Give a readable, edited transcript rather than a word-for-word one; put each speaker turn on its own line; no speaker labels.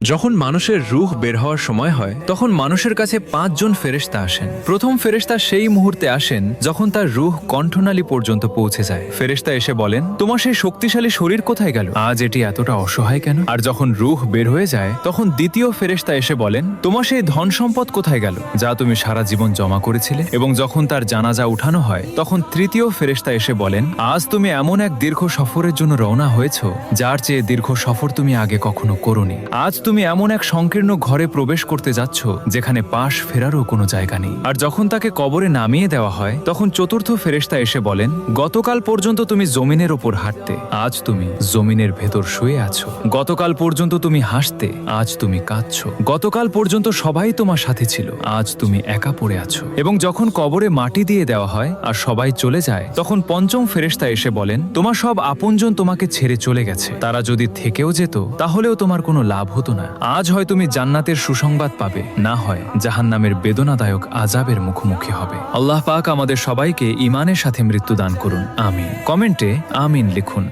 যখন মানুষের রূহ বের হওয়ার সময় হয় তখন মানুষের কাছে 5 জন ফেরেশতা আসেন। প্রথম ফেরেশতা সেই মুহূর্তে আসেন যখন তার রূহ কণ্ঠনালী পর্যন্ত পৌঁছে যায়। ফেরেশতা এসে বলেন, তোমার সেই শক্তিশালী শরীর কোথায় গেল? আজ এটি এতটা অসহায় কেন? আর যখন রূহ বের হয়ে যায় তখন দ্বিতীয় ফেরেশতা এসে বলেন, তোমার সেই ধন সম্পদ কোথায় গেল যা তুমি সারা জীবন জমা করেছিলে? এবং যখন তার জানাজা উঠানো হয় তখন তৃতীয় ফেরেশতা এসে বলেন, আজ তুমি এমন এক দীর্ঘ সফরের জন্য রওনা হয়েছো যার চেয়ে দীর্ঘ সফর তুমি আগে কখনো করোনি। আজ তুমি এমন এক সংকীর্ণ ঘরে প্রবেশ করতে যাচ্ছ যেখানে পাশ ফেরারও কোনো জায়গা নেই। আর যখন তাকে কবরে নামিয়ে দেওয়া হয় তখন চতুর্থ ফেরেশতা এসে বলেন, গতকাল পর্যন্ত তুমি জমিনের ওপর হাঁটতে, আজ তুমি জমিনের ভেতর শুয়ে আছো। গতকাল পর্যন্ত তুমি হাসতে, আজ তুমি কাঁদছো। গতকাল পর্যন্ত সবাই তোমার সাথে ছিল, আজ তুমি একা পড়ে আছো। এবং যখন কবরে মাটি দিয়ে দেওয়া হয় আর সবাই চলে যায় তখন পঞ্চম ফেরেশতা এসে বলেন, তোমার সব আপনজন তোমাকে ছেড়ে চলে গেছে, তারা যদি থেকেও যেত তাহলেও তোমার কোনো লাভ হতো না। আজ হয় তুমি জান্নাতের সুসংবাদ পাবে, না হয় জাহান্নামের বেদনাদায়ক আযাবের মুখোমুখি হবে। আল্লাহ পাক আমাদের সবাইকে ঈমানের সাথে মৃত্যু দান করুন, আমিন। কমেন্টে আমিন লিখুন।